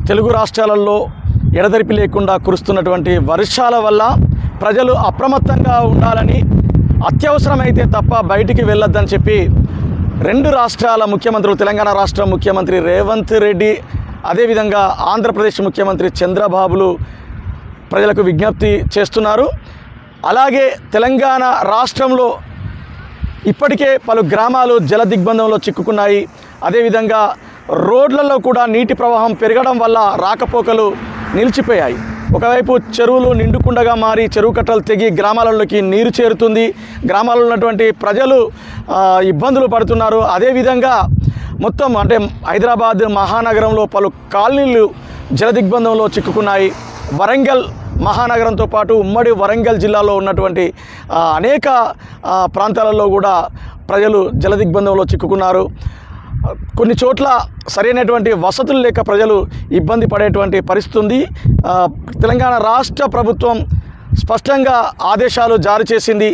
తెలుగు రాష్ట్రాలలో ఎడతెరిపి లేకుండా కురుస్తున్నటువంటి వర్షాల వల్ల ప్రజలు అప్రమత్తంగా ఉండాలని, అత్యవసరమైతే తప్ప బయటికి వెళ్ళొద్దని చెప్పి రెండు రాష్ట్రాల ముఖ్యమంత్రులు, తెలంగాణ రాష్ట్ర ముఖ్యమంత్రి రేవంత్ రెడ్డి, అదేవిధంగా ఆంధ్రప్రదేశ్ ముఖ్యమంత్రి చంద్రబాబులు ప్రజలకు విజ్ఞప్తి చేస్తున్నారు. అలాగే తెలంగాణ రాష్ట్రంలో ఇప్పటికే పలు గ్రామాలు జల దిగ్బంధంలో చిక్కుకున్నాయి. అదేవిధంగా రోడ్లలో కూడా నీటి ప్రవాహం పెరగడం వల్ల రాకపోకలు నిలిచిపోయాయి. ఒకవైపు చెరువులు నిండుకుండగా మారి చెరువు కట్టలు తెగి గ్రామాలలోకి నీరు చేరుతుంది. గ్రామాల్లో ఉన్నటువంటి ప్రజలు ఇబ్బందులు పడుతున్నారు. అదేవిధంగా మొత్తం అంటే హైదరాబాద్ మహానగరంలో పలు కాలనీలు జల దిగ్బంధంలో చిక్కుకున్నాయి. వరంగల్ మహానగరంతో పాటు ఉమ్మడి వరంగల్ జిల్లాలో ఉన్నటువంటి అనేక ప్రాంతాలలో కూడా ప్రజలు జల దిగ్బంధంలో చిక్కుకున్నారు. కొన్ని చోట్ల సరైనటువంటి వసతులు లేక ప్రజలు ఇబ్బంది పడేటువంటి పరిస్థితి ఉంది. తెలంగాణ రాష్ట్ర ప్రభుత్వం స్పష్టంగా ఆదేశాలు జారీ చేసింది.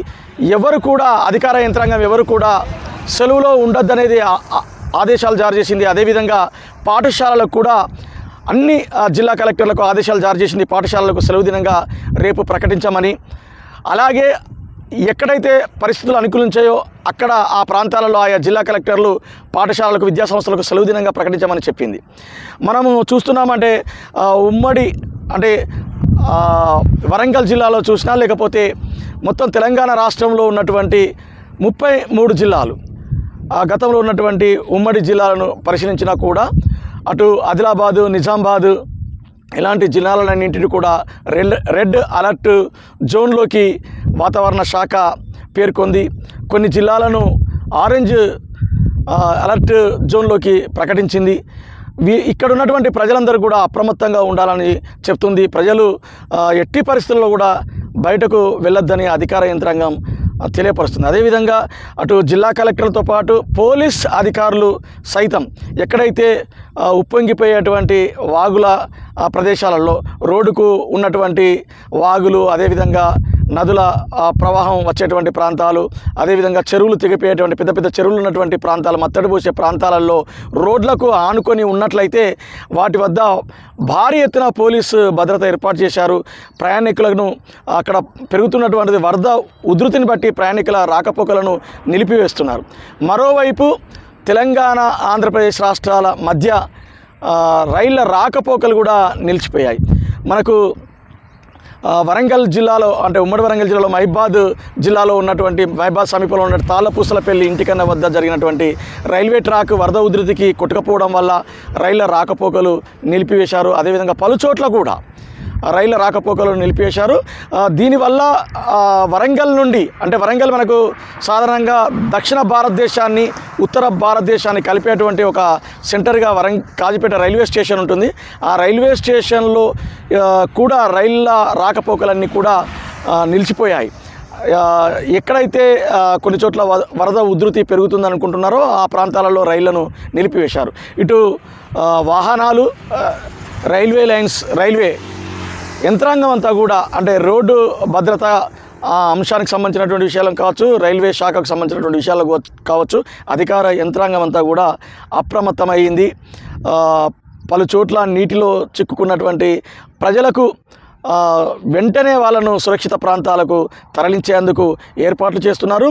ఎవరు కూడా అధికార యంత్రాంగం ఎవరు కూడా సెలవులో ఉండొద్దనేది ఆదేశాలు జారీ చేసింది. అదేవిధంగా పాఠశాలలకు కూడా అన్ని జిల్లా కలెక్టర్లకు ఆదేశాలు జారీ చేసింది. పాఠశాలలకు సెలవు దినంగా రేపు ప్రకటించమని. అలాగే ఎక్కడైతే పరిస్థితులు అనుకూలించాయో అక్కడ ఆ ప్రాంతాలలో ఆయా జిల్లా కలెక్టర్లు పాఠశాలలకు, విద్యాసంస్థలకు సెలవు దినంగా ప్రకటించమని చెప్పింది. మనము చూస్తున్నామంటే ఉమ్మడి అంటే వరంగల్ జిల్లాలో చూసినా, లేకపోతే మొత్తం తెలంగాణ రాష్ట్రంలో ఉన్నటువంటి 33 జిల్లాలు, గతంలో ఉన్నటువంటి ఉమ్మడి జిల్లాలను పరిశీలించినా కూడా అటు ఆదిలాబాదు, నిజామాబాదు ఇలాంటి జిల్లాలన్నింటినీ కూడా రెడ్ అలర్ట్ జోన్లోకి వాతావరణ శాఖ పేర్కొంది. కొన్ని జిల్లాలను ఆరెంజ్ అలర్ట్ జోన్లోకి ప్రకటించింది. ఇక్కడ ఉన్నటువంటి ప్రజలందరూ కూడా అప్రమత్తంగా ఉండాలని చెప్తుంది. ప్రజలు ఎట్టి పరిస్థితుల్లో కూడా బయటకు వెళ్ళొద్దని అధికార యంత్రాంగం తెలియపరుస్తుంది. అదేవిధంగా అటు జిల్లా కలెక్టర్లతో పాటు పోలీస్ అధికారులు సైతం ఎక్కడైతే ఉప్పొంగిపోయేటువంటి వాగుల ప్రదేశాలలో, రోడ్డుకు ఉన్నటువంటి వాగులు, అదేవిధంగా నదుల ప్రవాహం వచ్చేటువంటి ప్రాంతాలు, అదేవిధంగా చెరువులు తెగిపోయేటువంటి పెద్ద పెద్ద చెరువులు ఉన్నటువంటి ప్రాంతాలు, మత్తడి పోసే ప్రాంతాలలో రోడ్లకు ఆనుకొని ఉన్నట్లయితే వాటి వద్ద భారీ ఎత్తున పోలీసు భద్రత ఏర్పాటు చేశారు. ప్రయాణికులను అక్కడ పెరుగుతున్నటువంటి వరద ఉధృతిని బట్టి ప్రయాణికుల రాకపోకలను నిలిపివేస్తున్నారు. మరోవైపు తెలంగాణ, ఆంధ్రప్రదేశ్ రాష్ట్రాల మధ్య రైళ్ల రాకపోకలు కూడా నిలిచిపోయాయి. మనకు వరంగల్ జిల్లాలో అంటే ఉమ్మడి వరంగల్ జిల్లాలో మహబాద్ జిల్లాలో ఉన్నటువంటి మహబాద్ సమీపంలో ఉన్న తాళ్ళపూసలపల్లి ఇంటికన్న వద్ద జరిగినటువంటి రైల్వే ట్రాక్ వరద ఉధృతికి కొట్టుకుపోవడం వల్ల రైళ్ల రాకపోకలు నిలిపివేశారు. అదేవిధంగా పలుచోట్ల కూడా రైళ్ల రాకపోకలు నిలిపివేశారు. దీనివల్ల వరంగల్ నుండి, అంటే వరంగల్ మనకు సాధారణంగా దక్షిణ భారతదేశాన్ని, ఉత్తర భారతదేశాన్ని కలిపేటువంటి ఒక సెంటర్గా కాజీపేట రైల్వే స్టేషన్ ఉంటుంది. ఆ రైల్వే స్టేషన్లో కూడా రైళ్ల రాకపోకలన్నీ కూడా నిలిచిపోయాయి. ఎక్కడైతే కొన్ని చోట్ల వరద ఉధృతి పెరుగుతుంది అనుకుంటున్నారో ఆ ప్రాంతాలలో రైళ్లను నిలిపివేశారు. ఇటు వాహనాలు, రైల్వే లైన్స్, రైల్వే యంత్రాంగం అంతా కూడా అంటే రోడ్డు భద్రత అంశానికి సంబంధించినటువంటి విషయాలు కావచ్చు, రైల్వే శాఖకు సంబంధించినటువంటి విషయాలు కావచ్చు, అధికార యంత్రాంగం అంతా కూడా అప్రమత్తమైంది. పలు చోట్ల నీటిలో చిక్కుకున్నటువంటి ప్రజలకు వెంటనే వాళ్ళను సురక్షిత ప్రాంతాలకు తరలించేందుకు ఏర్పాట్లు చేస్తున్నారు.